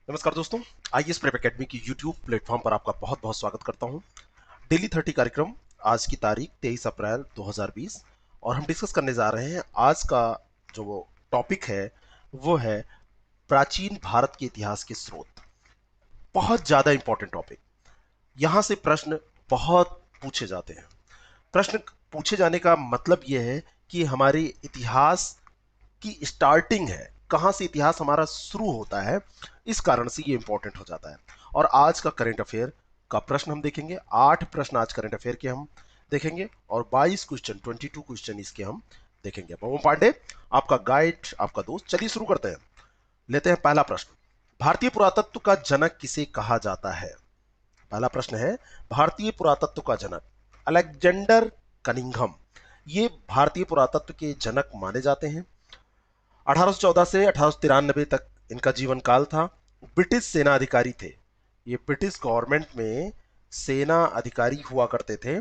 नमस्कार दोस्तों, IAS prep academy की यूट्यूब प्लेटफॉर्म पर आपका बहुत बहुत स्वागत करता हूं। डेली 30 कार्यक्रम, आज की तारीख 23 अप्रैल 2020 और हम डिस्कस करने जा रहे हैं। आज का जो वो टॉपिक है वो है प्राचीन भारत के इतिहास के स्रोत। बहुत ज्यादा इंपॉर्टेंट टॉपिक। यहां से प्रश्न बहुत पूछे जाते हैं। प्रश्न पूछे जाने का मतलब यह है कि हमारे इतिहास की स्टार्टिंग है, कहां से इतिहास हमारा शुरू होता है, इस कारण से ये इंपॉर्टेंट हो जाता है। और आज का करंट अफेयर का प्रश्न हम देखेंगे। 8 प्रश्न आज करंट अफेयर के हम देखेंगे और 22 क्वेश्चन, 22 क्वेश्चन इसके हम देखेंगे। पवन पांडे आपका गाइड, आपका दोस्त। चलिए शुरू करते हैं। लेते हैं पहला प्रश्न। भारतीय पुरातत्व का जनक किसे कहा जाता है? पहला प्रश्न है, भारतीय पुरातत्व का जनक अलेक्जेंडर कनिंघम। ये भारतीय पुरातत्व के जनक माने जाते हैं। 1814 से 1893 तक इनका जीवन काल था। ब्रिटिश सेना अधिकारी थे। ये ब्रिटिश गवर्नमेंट में सेना अधिकारी हुआ करते थे।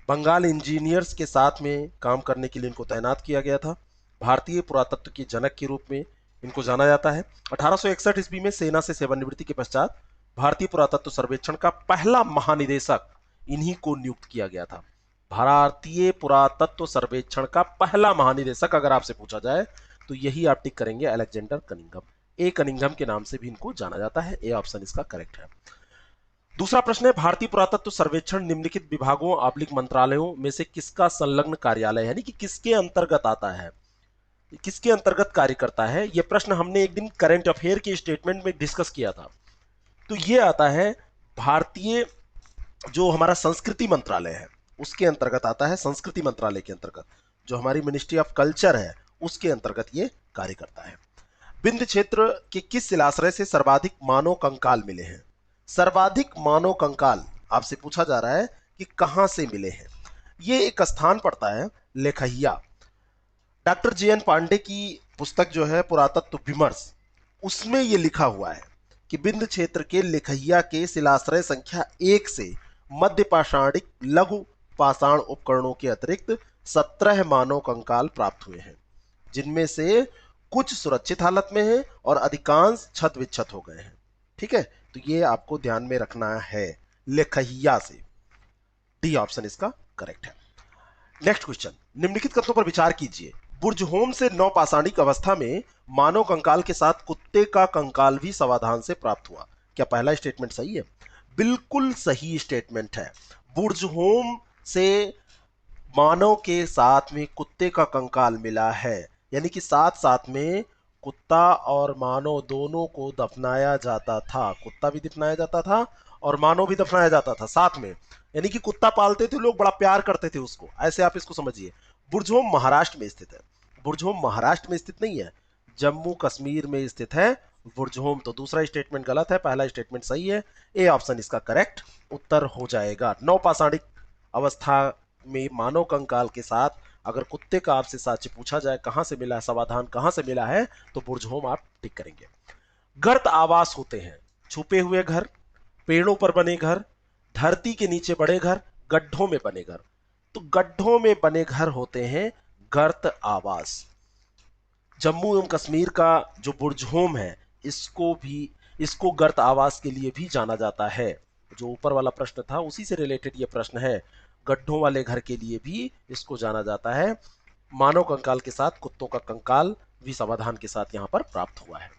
बंगाल इंजीनियर्स के साथ में काम करने के लिए इनको तैनात किया गया था। भारतीय पुरातत्व के जनक के रूप में इनको जाना जाता है। 1861 ईस्वी में सेना से सेवानिवृत्ति के पश्चात भारतीय पुरातत्व सर्वेक्षण का पहला महानिदेशक इन्हीं को नियुक्त किया गया था। भारतीय पुरातत्व सर्वेक्षण का पहला महानिदेशक अगर आपसे पूछा जाए तो यही आप टिक करेंगे, अलेक्जेंडर कनिंघम। ए कनिंघम के नाम से भी इनको जाना जाता है। ए ऑप्शन इसका करेक्ट है। दूसरा प्रश्न है, भारतीय पुरातत्व सर्वेक्षण निम्नलिखित विभागों आबलिक मंत्रालयों में से किसका संलग्न कार्यालय, यानी कि किसके अंतर्गत आता है, किसके अंतर्गत कार्य करता है? यह प्रश्न हमने एक दिन करंट अफेयर के स्टेटमेंट में डिस्कस किया था। तो यह आता है भारतीय जो हमारा संस्कृति मंत्रालय है उसके अंतर्गत आता है। संस्कृति मंत्रालय के अंतर्गत जो हमारी मिनिस्ट्री ऑफ कल्चर है उसके अंतर्गत ये कार्य करता है। विंध्य क्षेत्र के किस शिलाश्रय से सर्वाधिक मानव कंकाल मिले हैं? सर्वाधिक मानव कंकाल आपसे पूछा जा रहा है कि कहां से मिले हैं। ये एक स्थान पड़ता है लेखहिया। डॉक्टर जे एन पांडे की पुस्तक जो है पुरातत्व विमर्श, उसमें यह लिखा हुआ है कि विंध्य क्षेत्र के लेखहिया के शिलाश्रय संख्या 1 से मध्य पाषाणिक लघु पाषाण उपकरणों के अतिरिक्त 17 मानव कंकाल प्राप्त हुए हैं, जिनमें से कुछ सुरक्षित हालत में हैं और अधिकांश क्षत विक्षत हो गए हैं। ठीक है, तो ये आपको ध्यान में रखना है, लेखहिया से। डी ऑप्शन इसका करेक्ट है। नेक्स्ट क्वेश्चन, निम्नलिखित कथनों पर विचार कीजिए। बुर्जहोम से नवपाषाणिक अवस्था में मानव कंकाल के साथ कुत्ते का कंकाल भी सावधान से प्राप्त हुआ। क्या पहला स्टेटमेंट सही है? बिल्कुल सही स्टेटमेंट है। बुर्जहोम से मानव के साथ में कुत्ते का कंकाल मिला है, यानी कि साथ साथ में कुत्ता और मानव दोनों को दफनाया जाता था। कुत्ता भी दफनाया जाता था और मानव भी दफनाया जाता था साथ में। यानी कि कुत्ता पालते थे लोग, बड़ा प्यार करते थे उसको, ऐसे आप इसको समझिए। बुर्जहोम महाराष्ट्र में स्थित है। बुर्जहोम महाराष्ट्र में स्थित नहीं है, जम्मू कश्मीर में स्थित है बुर्जहोम। तो दूसरा स्टेटमेंट गलत है, पहला स्टेटमेंट सही है। ए ऑप्शन इसका करेक्ट उत्तर हो जाएगा। नवपाषाणिक अवस्था में मानव कंकाल के साथ अगर कुत्ते का आपसे साक्ष्य पूछा जाए कहां से मिला है, समाधान कहां से मिला है, तो बुर्जहोम आप टिक करेंगे। गर्त आवास होते हैं छुपे हुए घर, पेड़ों पर बने घर, धरती के नीचे बड़े घर, गड्ढों में बने घर। तो गड्ढों में बने घर होते हैं गर्त आवास। जम्मू एवं कश्मीर का जो बुर्जहोम है इसको गर्त आवास के लिए भी जाना जाता है। जो ऊपर वाला प्रश्न था उसी से रिलेटेड ये प्रश्न है। गड्ढों वाले घर के लिए भी इसको जाना जाता है। मानव कंकाल के साथ कुत्तों का कंकाल भी समाधान के साथ यहां पर प्राप्त हुआ है।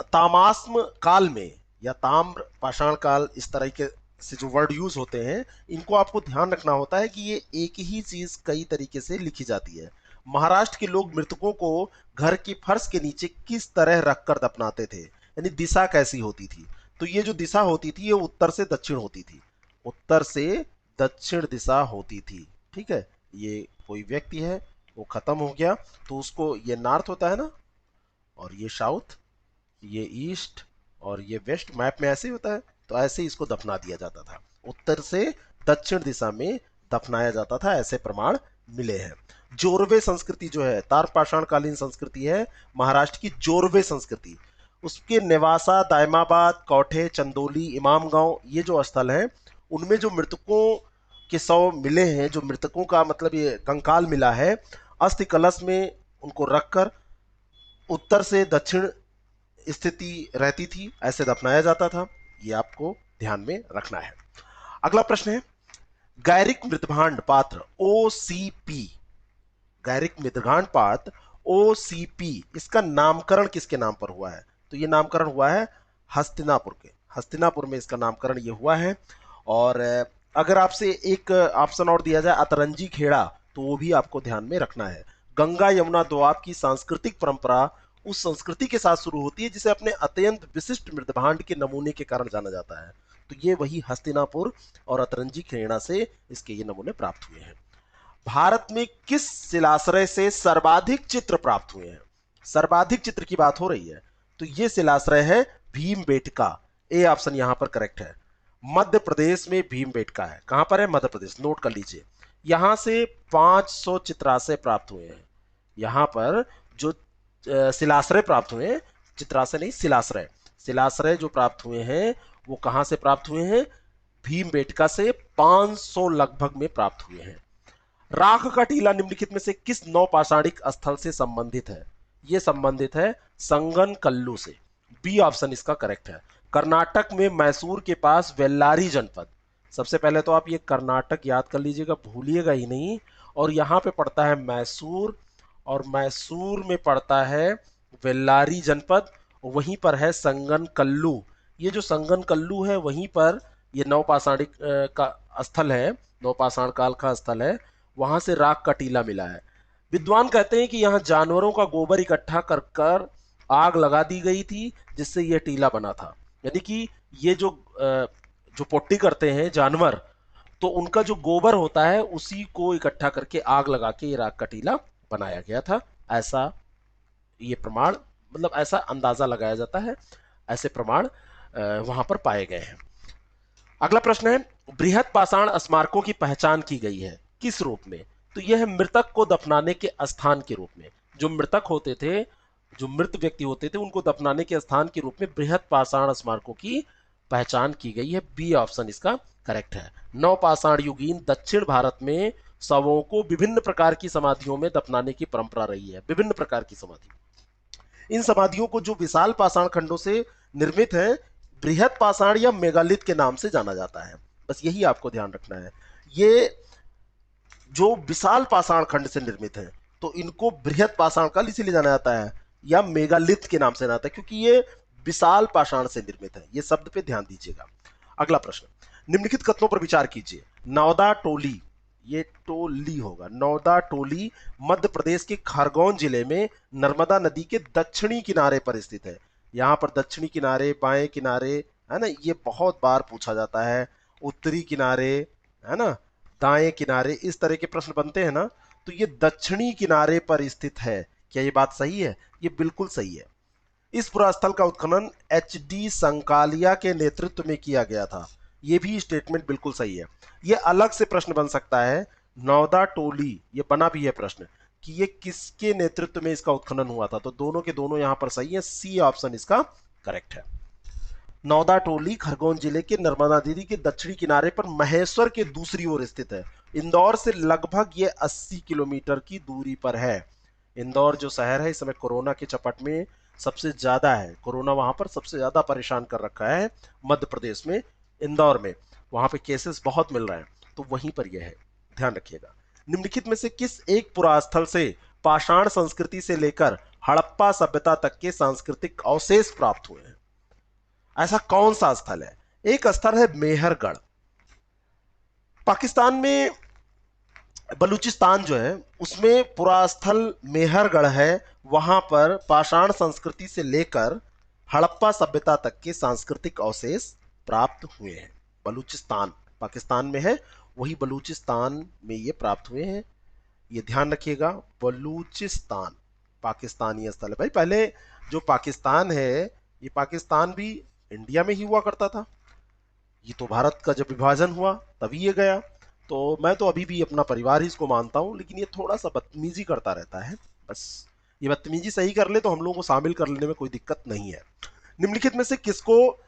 तामास्म काल में या ताम्र पाषाण काल, इस तरह के से जो वर्ड यूज होते हैं इनको आपको ध्यान रखना होता है कि ये एक ही चीज कई तरीके से लिखी जाती है। महाराष्ट्र के लोग मृतकों को घर की फर्श के नीचे किस तरह रखकर दफनाते थे, यानी दिशा कैसी होती थी? तो ये जो दिशा होती थी ये उत्तर से दक्षिण होती थी। उत्तर से दक्षिण दिशा होती थी। ठीक है, ये कोई व्यक्ति है वो खत्म हो गया तो उसको, ये नॉर्थ होता है ना, और ये साउथ, ये ईस्ट और ये वेस्ट, मैप में ऐसे ही होता है। तो ऐसे ही इसको दफना दिया जाता था, उत्तर से दक्षिण दिशा में दफनाया जाता था, ऐसे प्रमाण मिले हैं। जोरवे संस्कृति जो है तारपाषाण कालीन संस्कृति है, महाराष्ट्र की जोरवे संस्कृति। उसके नेवासा, दायमाबाद, कौठे, चंदोली, इमामगांव, ये जो स्थल हैं उनमें जो मृतकों के शव मिले हैं, जो मृतकों का मतलब ये कंकाल मिला है, अस्थि कलश में उनको रखकर उत्तर से दक्षिण स्थिति रहती थी, ऐसे दफनाया जाता था। ये आपको ध्यान में रखना है। अगला प्रश्न है, गैरिक मृदभांड पात्र ओसीपी, गैरिक मृदभांड पात्र ओसीपी, इसका नामकरण किसके नाम पर हुआ है? तो ये नामकरण हुआ है हस्तिनापुर के, हस्तिनापुर में इसका नामकरण ये हुआ है। और अगर आपसे एक ऑप्शन और दिया जाए अतरंजी खेड़ा, तो वो भी आपको ध्यान में रखना है। गंगा यमुना दोआब की सांस्कृतिक परंपरा उस संस्कृति के साथ शुरू होती है जिसे अपने अत्यंत विशिष्ट मृदभांड के नमूने के कारण जाना जाता है। तो ये वही हस्तिनापुर और अतरंजी खेड़ा से इसके ये नमूने प्राप्त हुए हैं। भारत में किस शिलाश्रय से सर्वाधिक चित्र प्राप्त हुए हैं? सर्वाधिक चित्र की बात हो रही है, तो ये शिलाश्रय है भीमबेटका। ए ऑप्शन यहां पर करेक्ट है। मध्य प्रदेश में भीमबेटका है। कहां पर है? मध्य प्रदेश, नोट कर लीजिए। यहां से 500 चित्राशय प्राप्त हुए हैं। यहां पर जो शिलाश्रय प्राप्त हुए हैं, चित्राशय नहीं, शिलाश्रय, शिलाश्रय जो प्राप्त हुए हैं वो कहां से प्राप्त हुए हैं? भीमबेटका से 500 लगभग में प्राप्त हुए हैं। राख का टीला निम्नलिखित में से किस नौपाषाणिक स्थल से संबंधित है? यह संबंधित है संगन कल्लू से। बी ऑप्शन इसका करेक्ट है। कर्नाटक में मैसूर के पास वेल्लारी जनपद, सबसे पहले तो आप ये कर्नाटक याद कर लीजिएगा, भूलिएगा ही नहीं। और यहां पे पड़ता है मैसूर, और मैसूर में पड़ता है वेल्लारी जनपद, वहीं पर है संगन कल्लू। ये जो संगन कल्लू है वहीं पर ये नवपाषाणिक का स्थल है, नवपाषाण काल का स्थल है। वहां से राख का टीला मिला है। विद्वान कहते हैं कि यहाँ जानवरों का गोबर इकट्ठा कर कर आग लगा दी गई थी, जिससे यह टीला बना था। यानी कि ये जो पोट्टी करते हैं जानवर, तो उनका जो गोबर होता है उसी को इकट्ठा करके आग लगा के ये राख का टीला बनाया गया था। ऐसा ये प्रमाण, मतलब ऐसा अंदाजा लगाया जाता है, ऐसे प्रमाण वहां पर पाए गए हैं। अगला प्रश्न है, बृहत पाषाण स्मारकों की पहचान की गई है किस रूप में? तो यह है मृतक को दफनाने के स्थान के रूप में। जो मृतक होते थे, जो मृत व्यक्ति होते थे, उनको दफनाने के स्थान के रूप में बृहत पाषाण स्मारकों की पहचान की गई है। बी ऑप्शन इसका करेक्ट है। नवपाषाण युगीन दक्षिण भारत में शवों को विभिन्न प्रकार की समाधियों में दफनाने की परंपरा रही है। विभिन्न प्रकार की समाधि, इन समाधियों को जो विशाल पाषाण खंडों से निर्मित है, बृहत पाषाण या मेगालिथ के नाम से जाना जाता है। बस यही आपको ध्यान रखना है। ये जो विशाल पाषाण खंड से निर्मित है, तो इनको बृहत पाषाण काल इसीलिए जाना जाता है या मेगालिथ के नाम से जाना जाता है, क्योंकि ये विशाल पाषाण से निर्मित है। ये शब्द पे ध्यान दीजिएगा। अगला प्रश्न, निम्नलिखित कथनों पर विचार कीजिए। नौदा टोली, ये टोली होगा, नौदा टोली मध्य प्रदेश के खरगोन जिले में नर्मदा नदी के दक्षिणी किनारे पर स्थित है। यहाँ पर दक्षिणी किनारे, बाएं किनारे, है ना, ये बहुत बार पूछा जाता है। उत्तरी किनारे, है ना, दाएं किनारे, इस तरह के प्रश्न बनते हैं ना। तो ये दक्षिणी किनारे पर स्थित है। क्या ये बात सही है? ये बिल्कुल सही है। इस पुरास्थल का उत्खनन एच.डी. संकालिया के नेतृत्व में किया गया था। ये भी स्टेटमेंट बिल्कुल सही है। ये अलग से प्रश्न बन सकता है, नौदा टोली, ये बना भी है प्रश्न कि ये किसके नेतृत्व में इसका उत्खनन हुआ था। तो दोनों के दोनों यहां पर सही है। सी ऑप्शन इसका करेक्ट है। नौदा टोली खरगोन जिले के नर्मदा नदी के दक्षिणी किनारे पर महेश्वर के दूसरी ओर स्थित है। इंदौर से लगभग ये 80 किलोमीटर की दूरी पर है। इंदौर जो शहर है इस समय कोरोना के चपेट में सबसे ज्यादा है। कोरोना वहां पर सबसे ज्यादा परेशान कर रखा है मध्य प्रदेश में, इंदौर में। वहां पे केसेस बहुत मिल रहे हैं, तो वहीं पर यह है, ध्यान रखिएगा। निम्नलिखित में से किस एक पुरास्थल से पाषाण संस्कृति से लेकर हड़प्पा सभ्यता तक के सांस्कृतिक अवशेष प्राप्त हुए हैं? ऐसा कौन सा स्थल है? एक स्थल है मेहरगढ़, पाकिस्तान में बलूचिस्तान जो है उसमें पुरास्थल मेहरगढ़ है। वहां पर पाषाण संस्कृति से लेकर हड़प्पा सभ्यता तक के सांस्कृतिक अवशेष प्राप्त हुए हैं। बलूचिस्तान पाकिस्तान में है, वही बलूचिस्तान में ये प्राप्त हुए हैं। ये ध्यान रखिएगा, बलूचिस्तान पाकिस्तानी स्थल है। भाई पहले जो पाकिस्तान है, ये पाकिस्तान भी इंडिया में ही हुआ करता था। ये तो भारत का जब विभाजन हुआ तभी ये गया। तो मैं तो अभी भी अपना परिवार ही इसको मानता हूं, लेकिन ये थोड़ा सा बदतमीजी करता रहता है। बस ये बदतमीजी सही कर ले तो हम लोगों को शामिल कर लेने में कोई दिक्कत नहीं है। निम्नलिखित में से किसको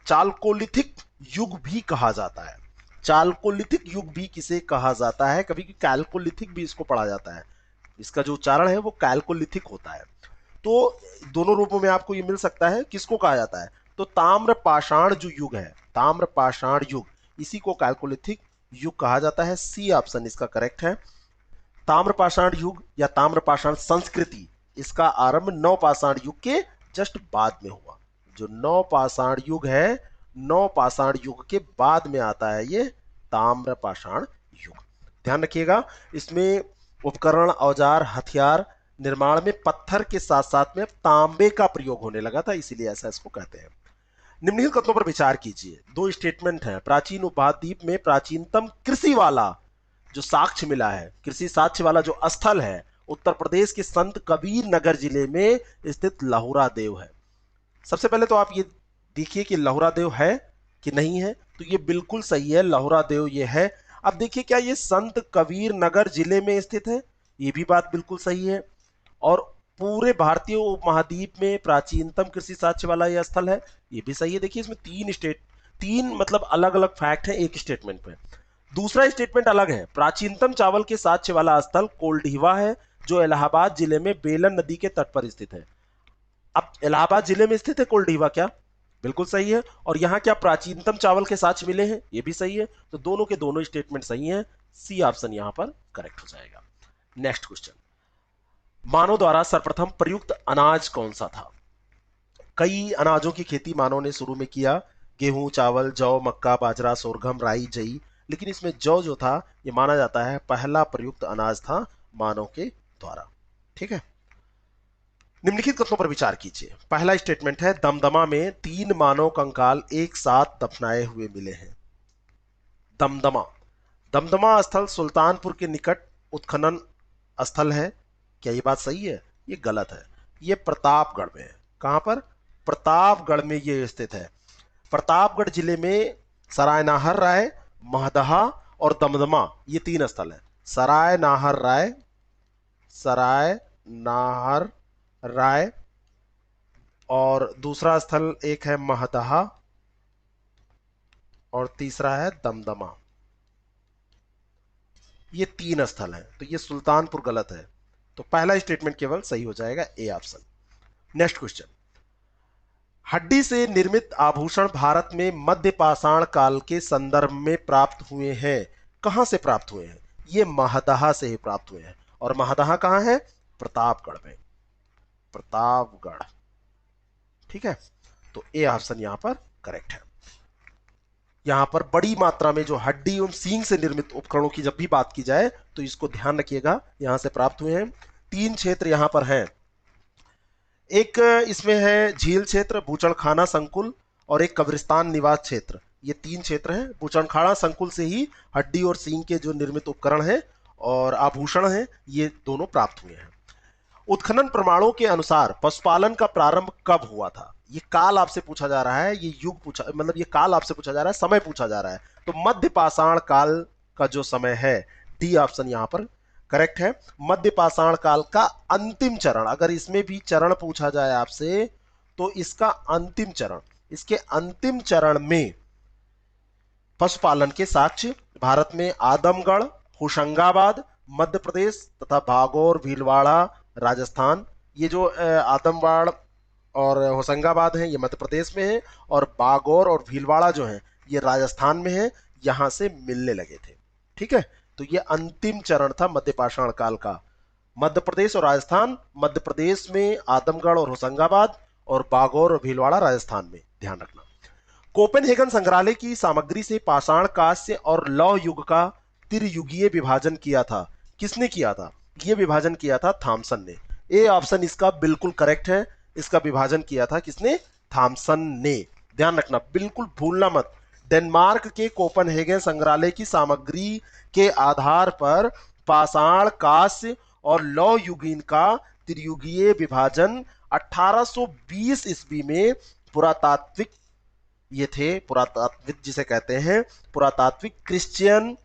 चालकोलिथिक युग भी कहा जाता है? चालकोलिथिक युग भी किसे कहा जाता है? कभी कैल्कोलिथिक भी इसको पढ़ा जाता है। इसका जो उच्चारण है वो कैल्कोलिथिक होता है। तो दोनों रूपों में आपको ये मिल सकता है। किसको कहा जाता है? तो ताम्र पाषाण जो युग है, ताम्र पाषाण युग, इसी को कैल्कोलिथिक युग कहा जाता है। सी ऑप्शन इसका करेक्ट है। ताम्रपाषाण युग या ताम्रपाषाण संस्कृति, इसका आरंभ नवपाषाण युग के जस्ट बाद में हुआ। जो नवपाषाण युग है, नवपाषाण युग के बाद में आता है ये ताम्रपाषाण युग। ध्यान रखिएगा, इसमें उपकरण, औजार, हथियार निर्माण में पत्थर के साथ साथ में तांबे का प्रयोग होने लगा था, इसीलिए ऐसा इसको कहते हैं। निम्नलिखित कथनों पर विचार कीजिए। दो स्टेटमेंट है। प्राचीन उपद्वीप में प्राचीनतम कृषि वाला जो साक्ष्य मिला है, कृषि साक्ष्य वाला जो स्थल है, उत्तर प्रदेश के संत कबीर नगर जिले में स्थित लहुरा देव है। सबसे पहले तो आप ये देखिए कि लहुरा देव है कि नहीं है। तो ये बिल्कुल सही है, लहुरा देव ये है। अब देखिए, क्या ये संत कबीर नगर जिले में स्थित है? ये भी बात बिल्कुल सही है। और पूरे भारतीय उपमहाद्वीप में प्राचीनतम कृषि साक्ष्य वाला यह स्थल है, ये भी सही है। देखिए, इसमें तीन मतलब अलग अलग फैक्ट है एक स्टेटमेंट पे। दूसरा स्टेटमेंट अलग है। प्राचीनतम चावल के साक्ष्य वाला स्थल कोल्डीवा है, जो इलाहाबाद जिले में बेलन नदी के तट पर स्थित है। अब इलाहाबाद जिले में स्थित है कोल्डीवा, क्या? बिल्कुल सही है। और यहां क्या प्राचीनतम चावल के साक्ष्य मिले हैं? ये भी सही है। तो दोनों के दोनों स्टेटमेंट सही हैं। सी ऑप्शन यहां पर करेक्ट हो जाएगा। नेक्स्ट क्वेश्चन, मानव द्वारा सर्वप्रथम प्रयुक्त अनाज कौन सा था? कई अनाजों की खेती मानव ने शुरू में किया, गेहूं, चावल, जौ, मक्का, बाजरा, सोरगम, राई, जई। लेकिन इसमें जौ जो था, ये माना जाता है पहला प्रयुक्त अनाज था मानव के द्वारा। ठीक है, निम्नलिखित कथनों पर विचार कीजिए। पहला स्टेटमेंट है, दमदमा में 3 मानव कंकाल एक साथ दफनाए हुए मिले हैं। दमदमा, दमदमा स्थल सुल्तानपुर के निकट उत्खनन स्थल है। क्या ये बात सही है? ये गलत है। ये प्रतापगढ़ में है। कहां पर? प्रतापगढ़ में ये स्थित है। प्रतापगढ़ जिले में सराय नाहर राय, महदहा और दमदमा, ये 3 स्थल है। सराय नाहर राय, सराय नाहर राय, और दूसरा स्थल एक है महदहा, और तीसरा है दमदमा। ये 3 स्थल हैं। तो ये सुल्तानपुर गलत है। तो पहला स्टेटमेंट केवल सही हो जाएगा, ए ऑप्शन। नेक्स्ट क्वेश्चन, हड्डी से निर्मित आभूषण भारत में मध्य पाषाण काल के संदर्भ में प्राप्त हुए हैं। कहां से प्राप्त हुए हैं? ये महदहा से ही प्राप्त हुए हैं। और महदहा कहां है? प्रतापगढ़ में, प्रतापगढ़। ठीक है, तो ए ऑप्शन यहां पर करेक्ट है। यहां पर बड़ी मात्रा में जो हड्डी एवं सींग से निर्मित उपकरणों की जब भी बात की जाए तो इसको ध्यान रखिएगा, यहां से प्राप्त हुए हैं। 3 क्षेत्र यहां पर हैं। एक इसमें है झील क्षेत्र, बूचड़खाना संकुल, और एक कब्रिस्तान निवास क्षेत्र। ये 3 क्षेत्र हैं। बूचड़खाना संकुल से ही हड्डी और सींग के जो निर्मित उपकरण हैं और आभूषण हैं, ये दोनों प्राप्त हुए हैं। उत्खनन प्रमाणों के अनुसार पशुपालन का प्रारंभ कब हुआ था? ये काल आपसे पूछा जा रहा है, ये युग पूछा, मतलब ये काल आपसे पूछा जा रहा है, समय पूछा जा रहा है। तो मध्य पाषाण काल का जो समय है, डी ऑप्शन यहां पर करेक्ट है। मध्य पाषाण काल का अंतिम चरण, अगर इसमें भी चरण पूछा जाए आपसे तो इसका अंतिम चरण, इसके अंतिम चरण में पशुपालन के साक्ष्य भारत में आदमगढ़, होशंगाबाद मध्य प्रदेश तथा भागौर, भीलवाड़ा राजस्थान। ये जो आदमगढ़ और होशंगाबाद है, ये मध्य प्रदेश में है, और बागौर और भीलवाड़ा जो है, ये राजस्थान में है। यहां से मिलने लगे थे। ठीक है, तो ये अंतिम चरण था मध्य पाषाण काल का। मध्य प्रदेश और राजस्थान, मध्य प्रदेश में आदमगढ़ और होशंगाबाद, और बागौर और भीलवाड़ा राजस्थान में, ध्यान रखना। कोपेनहेगन संग्रहालय की सामग्री से पाषाण, कांस्य और लौह युग का त्रियुगीय विभाजन किया था। किसने किया था? यह विभाजन किया था थॉमसन ने। ए ऑप्शन इसका बिल्कुल करेक्ट है। इसका विभाजन किया था किसने? थॉमसन ने। ध्यान रखना, बिल्कुल भूलना मत। डेनमार्क के कोपेनहेगन संग्रहालय की सामग्री के आधार पर पाषाण, कांस्य और लौह युगीन का त्रियुगीय विभाजन 1820 ईस्वी में पुरातात्विक, ये थे पुरातात्विक जिसे कहते हैं, पुरातात्विक क्रिश्चियन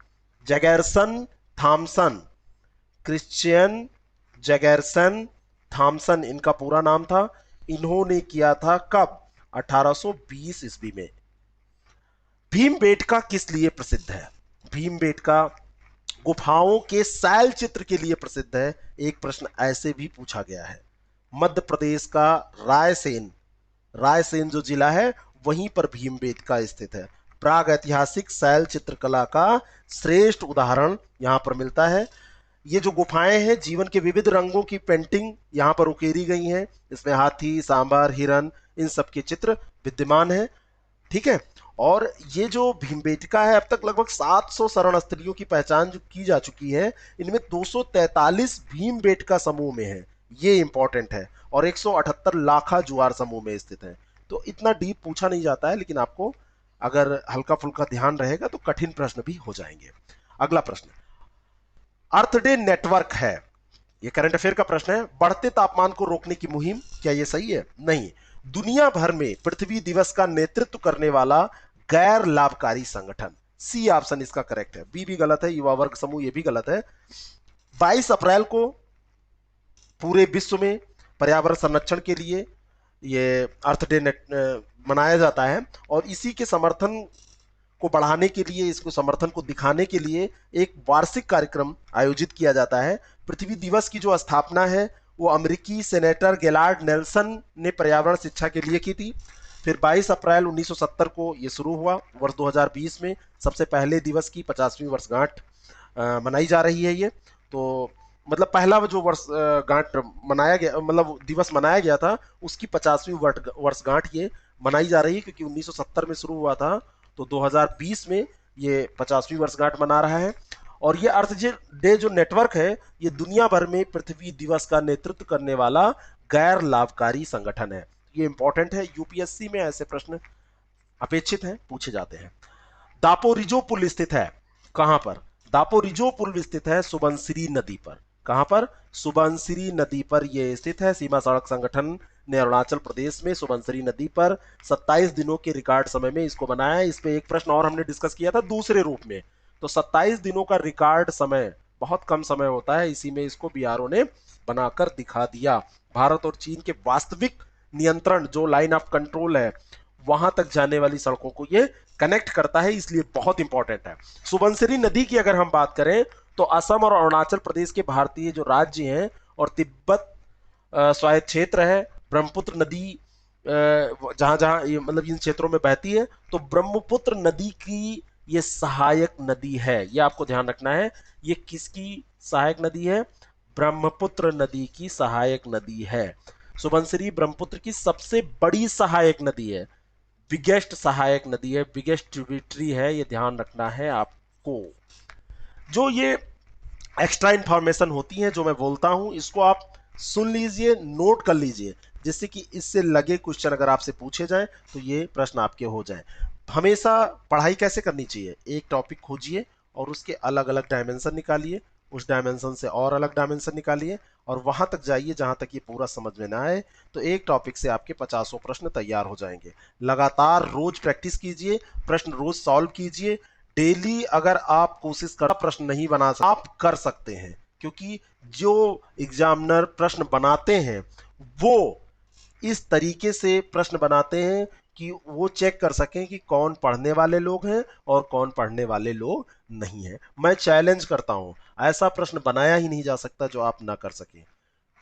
जैगरसन थॉमसन, क्रिश्चियन जैगरसन थॉमसन इनका पूरा नाम था। इन्होंने किया था कब? 1820 ईस्वी में। भीमबेटका किस लिए प्रसिद्ध है? भीमबेटका गुफाओं के शैल चित्र के लिए प्रसिद्ध है। एक प्रश्न ऐसे भी पूछा गया है। मध्य प्रदेश का रायसेन, रायसेन जो जिला है वहीं पर भीमबेटका स्थित है। प्राग ऐतिहासिक शैल चित्रकला का श्रेष्ठ उदाहरण यहां पर मिलता है। ये जो गुफाएं हैं, जीवन के विविध रंगों की पेंटिंग यहां पर उकेरी गई हैं। इसमें हाथी, सांबर, हिरन, इन सब के चित्र विद्यमान है। ठीक है। और ये जो भीमबेटका है, अब तक लगभग 700 शरण स्थलियों की पहचान जो की जा चुकी है, इनमें 243 भीमबेटका समूह में है, ये इंपॉर्टेंट है। और 178 लाखा जुआर समूह में स्थित है। तो इतना डीप पूछा नहीं जाता है, लेकिन आपको अगर हल्का फुल्का ध्यान रहेगा तो कठिन प्रश्न भी हो जाएंगे। अगला प्रश्न, अर्थ डे नेटवर्क है, ये करंट अफेयर का प्रश्न है। बढ़ते तापमान को रोकने की मुहिम, क्या ये सही है? नहीं। दुनिया भर में पृथ्वी दिवस का नेतृत्व करने वाला गैर लाभकारी संगठन, सी ऑप्शन इसका करेक्ट है। बी भी गलत है, युवा वर्ग समूह, ये भी गलत है। 22 अप्रैल को पूरे विश्व में पर्यावरण संरक्षण के लिए ये अर्थ डे मनाया जाता है। और इसी के समर्थन को बढ़ाने के लिए, इसको समर्थन को दिखाने के लिए एक वार्षिक कार्यक्रम आयोजित किया जाता है। पृथ्वी दिवस की जो स्थापना है वो अमेरिकी सेनेटर गेलार्ड नेल्सन ने पर्यावरण शिक्षा के लिए की थी। फिर 22 अप्रैल 1970 को ये शुरू हुआ। वर्ष 2020 में सबसे पहले दिवस की 50वीं वर्षगांठ मनाई जा रही है। ये तो मतलब पहला जो वर्षगांठ मनाया गया, मतलब दिवस मनाया गया था, उसकी 50वीं वर्षगांठ ये मनाई जा रही है, क्योंकि 1970 में शुरू हुआ था। तो 2020 में ये 50वीं वर्षगांठ मना रहा है। और ये अर्थ डे जो नेटवर्क है, ये दुनिया भर में पृथ्वी दिवस का नेतृत्व करने वाला गैर लाभकारी संगठन है। ये इंपॉर्टेंट है, यूपीएससी में ऐसे प्रश्न अपेक्षित हैं, पूछे जाते हैं। दापोरिजो पुल स्थित है कहां पर? दापोरिजो पुल स्थित है सुबनसिरी नदी पर। कहां पर? सुबनसिरी नदी पर यह स्थित है। सीमा सड़क संगठन ने अरुणाचल प्रदेश में सुबनसिरी नदी पर 27 दिनों के रिकॉर्ड समय में इसको बनाया। इस पे एक प्रश्न और हमने डिस्कस किया था दूसरे रूप में। तो 27 दिनों का रिकॉर्ड समय बहुत कम समय होता है, इसी में इसको बीआरओ ने बनाकर दिखा दिया। भारत और चीन के वास्तविक नियंत्रण जो लाइन ऑफ कंट्रोल है, वहां तक जाने वाली सड़कों को ये कनेक्ट करता है, इसलिए बहुत इंपॉर्टेंट है। सुबनसिरी नदी की अगर हम बात करें तो असम और अरुणाचल प्रदेश के भारतीय जो राज्य हैं और तिब्बत स्वायत्त क्षेत्र है, ब्रह्मपुत्र नदी जहां जहां ये मतलब इन क्षेत्रों में बहती है, तो ब्रह्मपुत्र नदी की ये सहायक नदी है। ये आपको ध्यान रखना है। ये किसकी सहायक नदी है? ब्रह्मपुत्र नदी की सहायक नदी है। सुबनसिरी ब्रह्मपुत्र की सबसे बड़ी सहायक नदी है, बिगेस्ट सहायक नदी है, बिगेस्ट ट्रिब्यूटरी है, ये ध्यान रखना है आपको। जो ये एक्स्ट्रा इंफॉर्मेशन होती है जो मैं बोलता हूं, इसको आप सुन लीजिए, नोट कर लीजिए, जिससे कि इससे लगे क्वेश्चन अगर आपसे पूछे जाए तो ये प्रश्न आपके हो जाए। हमेशा पढ़ाई कैसे करनी चाहिए? एक टॉपिक खोजिए और उसके अलग अलग डायमेंशन निकालिए, उस डायमेंशन से और अलग डायमेंशन निकालिए, और वहां तक जाइए जहां तक ये पूरा समझ में ना आए। तो एक टॉपिक से आपके 50 प्रश्न तैयार हो जाएंगे। लगातार रोज प्रैक्टिस कीजिए, प्रश्न रोज सॉल्व कीजिए। डेली अगर आप कोशिश कर प्रश्न नहीं बना सकते, आप कर सकते हैं, क्योंकि जो एग्जामिनर प्रश्न बनाते हैं वो इस तरीके से प्रश्न बनाते हैं कि वो चेक कर सकें कि कौन पढ़ने वाले लोग हैं और कौन पढ़ने वाले लोग नहीं हैं। मैं चैलेंज करता हूं, ऐसा प्रश्न बनाया ही नहीं जा सकता जो आप ना कर सकें।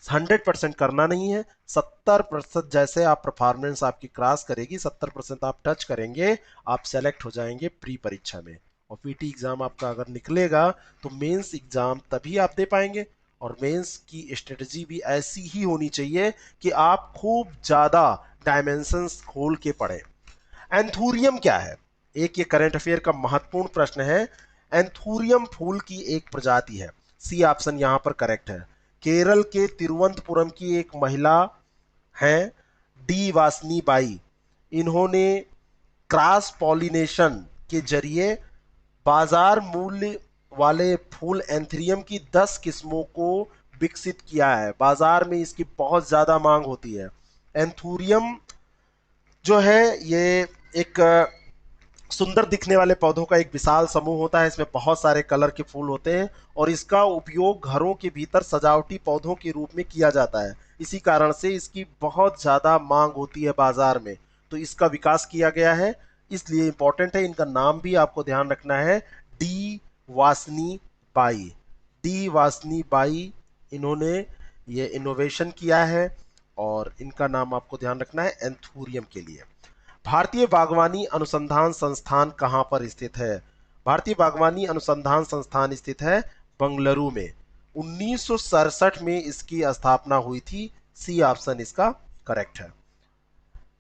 100% करना नहीं है, 70% जैसे आप परफॉर्मेंस आपकी क्रॉस करेगी, 70% आप टच करेंगे, आप सेलेक्ट हो जाएंगे प्री परीक्षा में। और पीटी एग्जाम आपका अगर निकलेगा तो मेंस एग्जाम तभी आप दे पाएंगे। और मेंस की स्ट्रेटजी भी ऐसी ही होनी चाहिए कि आप खूब ज्यादा डायमेंशंस खोल के पढ़ें। एंथूरियम क्या है? एक ये करंट अफेयर का महत्वपूर्ण प्रश्न है। एंथूरियम फूल की एक प्रजाति है, सी ऑप्शन यहां पर करेक्ट है। केरल के तिरुवनंतपुरम की एक महिला हैं, डी वासनी बाई। इन्होंने क्रॉस पॉलिनेशन के जरिए बाजार मूल्य वाले फूल एंथ्रियम की 10 किस्मों को विकसित किया है। बाजार में इसकी बहुत ज्यादा मांग होती है। एंथूरियम जो है ये एक सुंदर दिखने वाले पौधों का एक विशाल समूह होता है। इसमें बहुत सारे कलर के फूल होते हैं और इसका उपयोग घरों के भीतर सजावटी पौधों के रूप में किया जाता है। इसी कारण से इसकी बहुत ज्यादा मांग होती है बाजार में, तो इसका विकास किया गया है, इसलिए इंपॉर्टेंट है। इनका नाम भी आपको ध्यान रखना है, D Vasni by. D Vasni by इन्होंने ये इनोवेशन किया है और इनका नाम आपको ध्यान रखना है एंथूरियम के लिए। भारतीय बागवानी अनुसंधान संस्थान कहाँ पर स्थित है? भारतीय बागवानी अनुसंधान संस्थान स्थित है बंगलुरु में। 1967 में इसकी स्थापना हुई थी। सी ऑप्शन इसका करेक्ट है।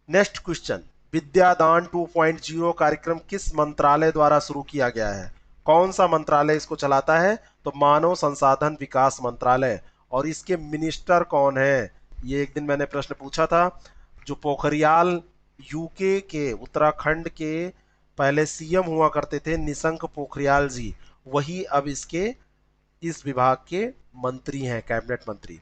नेक्स्ट क्वेश्चन, विद्यादान 2.0 कार्यक्रम किस मंत्रालय द्वारा शुरू किया गया है? कौन सा मंत्रालय इसको चलाता है? तो मानव संसाधन विकास मंत्रालय। और इसके मिनिस्टर कौन है? ये एक दिन मैंने प्रश्न पूछा था। जो पोखरियाल यूके के उत्तराखंड के पहले सीएम हुआ करते थे, निशंक पोखरियाल जी, वही अब इस विभाग के मंत्री हैं, कैबिनेट मंत्री।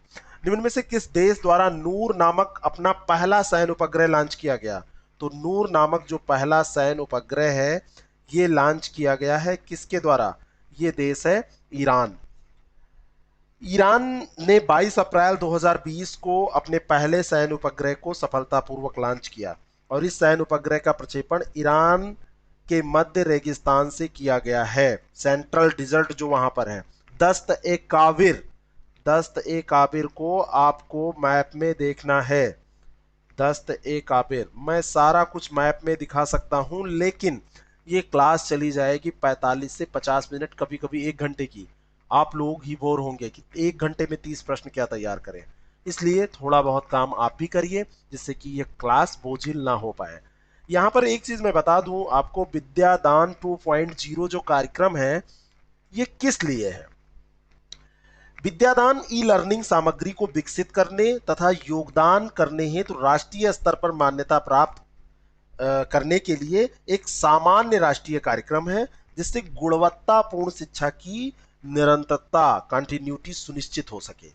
निम्न में से किस देश द्वारा नूर नामक अपना पहला सैन्य उपग्रह लॉन्च किया गया? तो नूर नामक जो पहला सैन्य उपग्रह है, ये लॉन्च किया गया है किसके द्वारा? ये देश है ईरान। ईरान ने 22 अप्रैल 2020 को अपने पहले सैन्य उपग्रह को सफलतापूर्वक लॉन्च किया और इस सैन्य उपग्रह का प्रक्षेपण ईरान के मध्य रेगिस्तान से किया गया है, सेंट्रल डिजर्ट जो वहां पर है। दस्त-ए-काबिर को आपको मैप में देखना है। दस्त-ए-काबिर मैं सारा कुछ मैप में दिखा सकता हूं, लेकिन ये क्लास चली जाएगी 45 से 50 मिनट, कभी कभी 1 घंटे की। आप लोग ही बोर होंगे कि 1 घंटे में 30 प्रश्न क्या तैयार करें। इसलिए थोड़ा बहुत काम आप भी करिए जिससे कि ये क्लास बोझिल ना हो पाए। यहाँ पर एक चीज मैं बता दूं आपको, विद्यादान 2.0 जो कार्यक्रम है ये किस लिए है? विद्यादान ई लर्निंग सामग्री को विकसित करने तथा योगदान करने हेतु राष्ट्रीय स्तर पर मान्यता प्राप्त करने के लिए एक सामान्य राष्ट्रीय कार्यक्रम है जिससे गुणवत्तापूर्ण शिक्षा की निरंतरता, कंटिन्यूटी सुनिश्चित हो सके।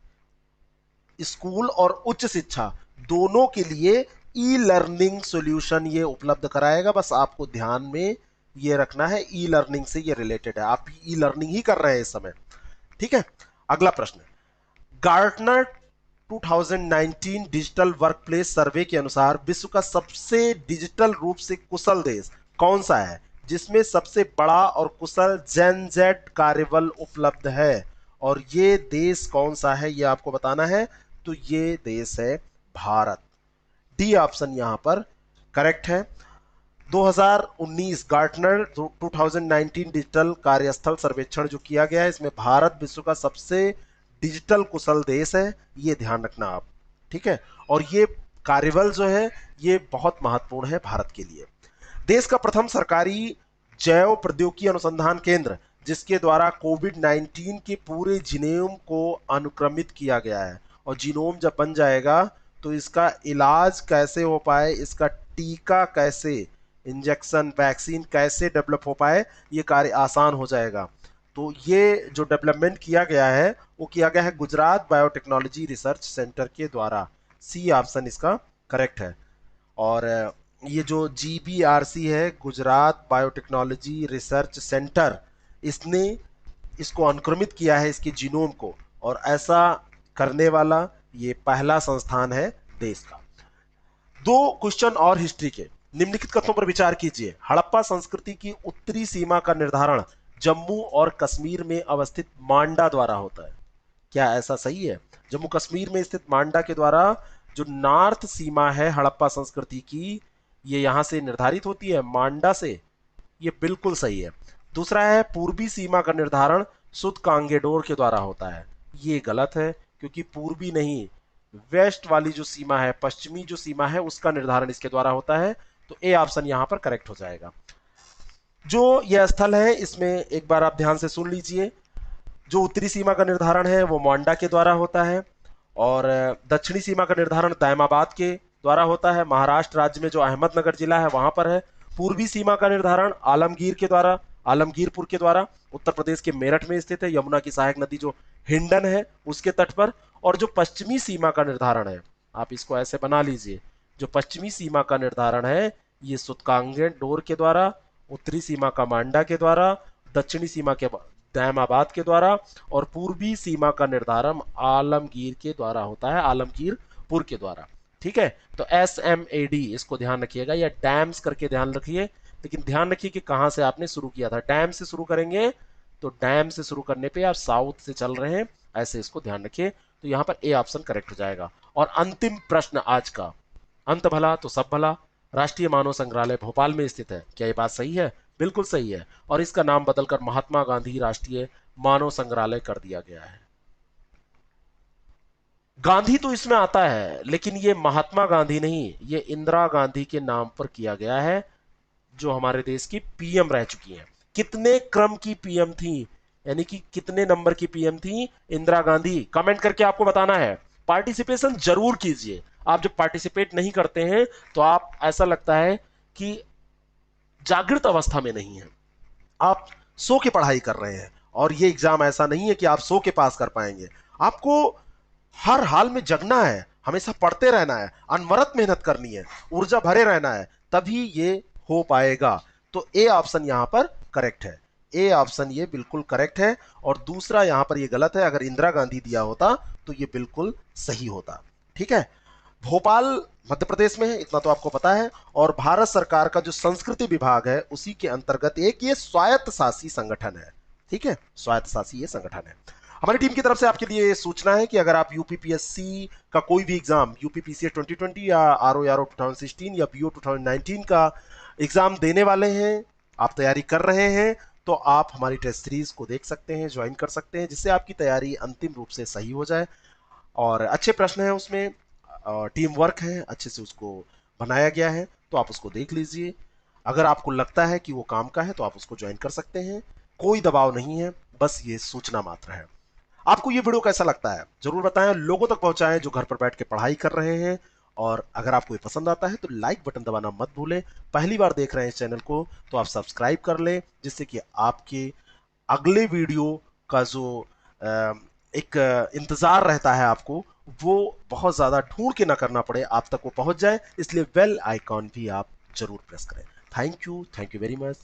स्कूल और उच्च शिक्षा दोनों के लिए ई लर्निंग सॉल्यूशन ये उपलब्ध कराएगा। बस आपको ध्यान में ये रखना है, ई लर्निंग से ये रिलेटेड है, आप ई लर्निंग ही कर रहे हैं इस समय। ठीक है, अगला प्रश्न, गार्टनर 2019 डिजिटल वर्कप्लेस सर्वे के अनुसार विश्व का सबसे डिजिटल रूप से कुशल देश कौन सा है जिसमें सबसे बड़ा और कुशल जेन जेड कार्यबल उपलब्ध है? और ये देश कौन सा है ये आपको बताना है। तो ये देश है भारत। डी ऑप्शन यहां पर करेक्ट है। 2019 गार्टनर 2019 डिजिटल कार्यस्थल सर्वेक्षण जो किया गया है, इसमें भारत विश्व का सबसे डिजिटल कुशल देश है, ये ध्यान रखना आप। ठीक है, और ये कार्यबल जो है ये बहुत महत्वपूर्ण है भारत के लिए। देश का प्रथम सरकारी जैव प्रौद्योगिकी अनुसंधान केंद्र जिसके द्वारा कोविड-19 के पूरे जीनोम को अनुक्रमित किया गया है, और जीनोम जब बन जाएगा तो इसका इलाज कैसे हो पाए, इसका टीका कैसे, इंजेक्शन, वैक्सीन कैसे डेवलप हो पाए, ये कार्य आसान हो जाएगा। तो ये जो डेवलपमेंट किया गया है वो किया गया है गुजरात बायोटेक्नोलॉजी रिसर्च सेंटर के द्वारा। सी ऑप्शन इसका करेक्ट है। और ये जो GBRC है, गुजरात बायोटेक्नोलॉजी रिसर्च सेंटर, इसने इसको अनुक्रमित किया है, इसके जीनोम को, और ऐसा करने वाला ये पहला संस्थान है देश का। 2 क्वेश्चन और हिस्ट्री के। निम्नलिखित कथनों पर विचार कीजिए। हड़प्पा संस्कृति की उत्तरी सीमा का निर्धारण जम्मू और कश्मीर में अवस्थित मांडा द्वारा होता है। क्या ऐसा सही है? जम्मू कश्मीर में स्थित मांडा के द्वारा जो नॉर्थ सीमा है हड़प्पा संस्कृति की, ये यहां से निर्धारित होती है, मांडा से। ये बिल्कुल सही है। दूसरा है, पूर्वी सीमा का निर्धारण सुतकांगेडोर के द्वारा होता है। ये गलत है, क्योंकि पूर्वी नहीं, वेस्ट वाली जो सीमा है, पश्चिमी जो सीमा है, उसका निर्धारण इसके द्वारा होता है। तो ए ऑप्शन यहां पर करेक्ट हो जाएगा। जो यह स्थल है इसमें एक बार आप ध्यान से सुन लीजिए। जो उत्तरी सीमा का निर्धारण है वो मांडा के द्वारा होता है, और दक्षिणी सीमा का निर्धारण दायमाबाद के द्वारा होता है, महाराष्ट्र राज्य में जो अहमदनगर जिला है वहां पर है। पूर्वी सीमा का निर्धारण आलमगीर के द्वारा, आलमगीरपुर के द्वारा, उत्तर प्रदेश के मेरठ में स्थित है, यमुना की सहायक नदी जो हिंडन है उसके तट पर। और जो पश्चिमी सीमा का निर्धारण है, आप इसको ऐसे बना लीजिए, जो पश्चिमी सीमा का निर्धारण है ये सुतकांगेडोर के द्वारा, उत्तरी सीमा का मांडा के द्वारा, दक्षिणी सीमा के दायमाबाद के द्वारा, और पूर्वी सीमा का निर्धारण आलमगीर के द्वारा होता है, आलमगीरपुर के द्वारा। ठीक है, तो SMAD इसको ध्यान रखिएगा, या डैम्स करके ध्यान रखिए, लेकिन ध्यान रखिए कि कहां से आपने शुरू किया था। डैम से शुरू करेंगे तो डैम से शुरू करने पे आप साउथ से चल रहे हैं, ऐसे इसको ध्यान रखिए। तो यहां पर ए ऑप्शन करेक्ट हो जाएगा। और अंतिम प्रश्न आज का, अंत भला तो सब भला, राष्ट्रीय मानव संग्रहालय भोपाल में स्थित है, क्या ये बात सही है? बिल्कुल सही है। और इसका नाम बदलकर महात्मा गांधी राष्ट्रीय मानव संग्रहालय कर दिया गया है। गांधी तो इसमें आता है, लेकिन ये महात्मा गांधी नहीं, ये इंदिरा गांधी के नाम पर किया गया है, जो हमारे देश की पीएम रह चुकी हैं। कितने क्रम की पीएम थी, यानी कि कितने नंबर की पीएम थी इंदिरा गांधी, कमेंट करके आपको बताना है। पार्टिसिपेशन जरूर कीजिए। आप जब पार्टिसिपेट नहीं करते हैं तो आप, ऐसा लगता है कि जागृत अवस्था में नहीं है, आप सो के पढ़ाई कर रहे हैं। और ये एग्जाम ऐसा नहीं है कि आप सो के पास कर पाएंगे। आपको हर हाल में जगना है, हमेशा पढ़ते रहना है, अनवरत मेहनत करनी है, ऊर्जा भरे रहना है, तभी ये हो पाएगा। तो ए ऑप्शन यहां पर करेक्ट है। ए ऑप्शन ये बिल्कुल करेक्ट है। और दूसरा यहां पर ये गलत है, अगर इंदिरा गांधी दिया होता तो ये बिल्कुल सही होता। ठीक है। भोपाल मध्य प्रदेश में है, इतना तो आपको पता है। और भारत सरकार का जो संस्कृति विभाग है उसी के अंतर्गत एक ये स्वायत्त शासी संगठन है। ठीक है, स्वायत्त शासी ये संगठन है। हमारी टीम की तरफ से आपके लिए सूचना है कि अगर आप यूपीपीएससी का कोई भी एग्जाम, यूपीपीसीएस 2020 या आरओ 2016 या बीओ 2019 का एग्जाम देने वाले हैं, आप तैयारी कर रहे हैं, तो आप हमारी टेस्ट सीरीज को देख सकते हैं, ज्वाइन कर सकते हैं, जिससे आपकी तैयारी अंतिम रूप से सही हो जाए। और अच्छे प्रश्न हैं उसमें, टीम वर्क है, अच्छे से उसको बनाया गया है, तो आप उसको देख लीजिए। अगर आपको लगता है कि वो काम का है तो आप उसको ज्वाइन कर सकते हैं। कोई दबाव नहीं है, बस ये सूचना मात्र है। आपको ये वीडियो कैसा लगता है जरूर बताएं, लोगों तक पहुंचाएं जो घर पर बैठ के पढ़ाई कर रहे हैं। और अगर आपको ये पसंद आता है तो लाइक बटन दबाना मत भूलें। पहली बार देख रहे हैं इस चैनल को तो आप सब्सक्राइब कर लें, जिससे कि आपके अगले वीडियो का जो एक इंतजार रहता है आपको, वो बहुत ज्यादा ढूंढ के ना करना पड़े, आप तक वो पहुंच जाए। इसलिए बेल आइकॉन भी आप जरूर प्रेस करें। Thank you very much.